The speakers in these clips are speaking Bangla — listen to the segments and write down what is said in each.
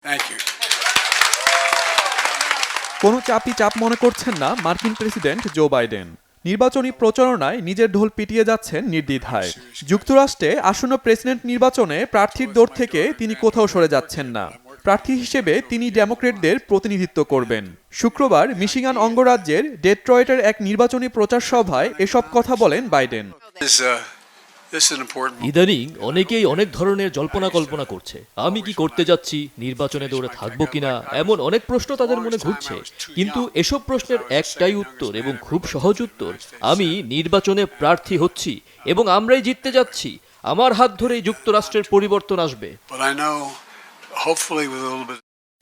Thank you. কোনো চাপ মনে করছেন না মার্কিন প্রেসিডেন্ট জো বাইডেন। নির্বাচনী প্রচারণায় নিজের ঢোল পিটিয়ে যাচ্ছেন নির্দ্বিধায়। যুক্তরাষ্ট্রে আসন্ন প্রেসিডেন্ট নির্বাচনে প্রার্থীর দৌড় থেকে তিনি কোথাও সরে যাচ্ছেন না। প্রার্থী হিসেবে তিনি ডেমোক্র্যাটদের প্রতিনিধিত্ব করবেন। শুক্রবার মিশিগান অঙ্গরাজ্যের ডেট্রয়েটের এক নির্বাচনী প্রচার সভায় এসব কথা বলেন Biden. This is an important ইদানিং অনেকেই অনেক ধরনের জল্পনা কল্পনা করছে, আমি কি করতে যাচ্ছি, নির্বাচনে দৌড়ে থাকবো কিনা, এমন অনেক প্রশ্ন তাদের মনে ঘুরছে। কিন্তু এসব প্রশ্নের একটাই উত্তর এবং খুব সহজ উত্তর, আমি নির্বাচনে প্রার্থী হচ্ছি এবং আমরাই জিততে যাচ্ছি। আমার হাত ধরেই যুক্তরাষ্ট্রের পরিবর্তন আসবে। but I know hopefully with a little bit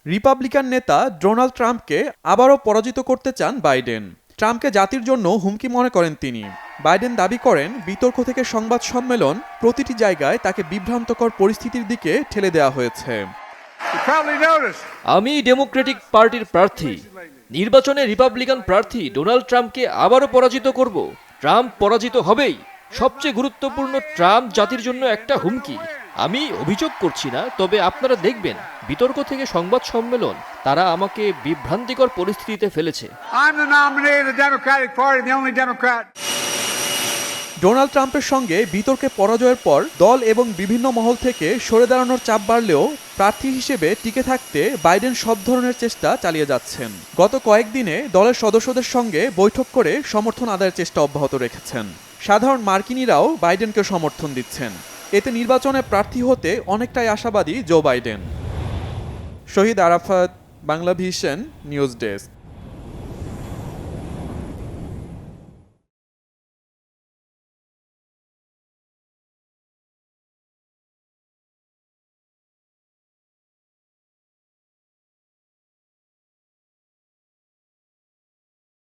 Republican নেতা ডোনাল্ড ট্রাম্পকে আবারও পরাজিত করতে চান বাইডেন। ট্রাম্পকে জাতির জন্য হুমকি মনে করেন তিনি। বাইডেন দাবি করেন বিতর্ক থেকে সংবাদ সম্মেলন প্রতিটি জায়গায় তাকে বিভ্রান্তকর পরিস্থিতির দিকে ঠেলে দেওয়া হয়েছে। আমি ডেমোক্রেটিক পার্টির প্রার্থী। নির্বাচনে রিপাবলিকান প্রার্থী ডোনাল্ড ট্রাম্পকে আবারও পরাজিত করব। ট্রাম্প পরাজিত হবেই। সবচেয়ে গুরুত্বপূর্ণ, ট্রাম্প জাতির জন্য একটা হুমকি। আমি অভিযোগ করছি না, তবে আপনারা দেখবেন বিতর্ক থেকে সংবাদ সম্মেলন তারা আমাকে বিভ্রান্তিকর পরিস্থিতিতে ফেলেছে। I'm the nominee of the Democratic Party, the only Democrat. Donald ট্রাম্পের সঙ্গে বিতর্কে পরাজয়ের পর দল এবং বিভিন্ন মহল থেকে সরে দাঁড়ানোর চাপ বাড়লেও প্রার্থী হিসেবে টিকে থাকতে বাইডেন সব ধরনের চেষ্টা চালিয়ে যাচ্ছেন। গত কয়েকদিনে দলের সদস্যদের সঙ্গে বৈঠক করে সমর্থন আদায়ের চেষ্টা অব্যাহত রেখেছেন। সাধারণ মার্কিনিরাও বাইডেনকে সমর্থন দিচ্ছেন। এতে নির্বাচনে প্রার্থী হতে অনেকটাই আশাবাদী জো বাইডেন। শহীদ আরাফাত, বাংলাভিশন নিউজ ডেস্ক।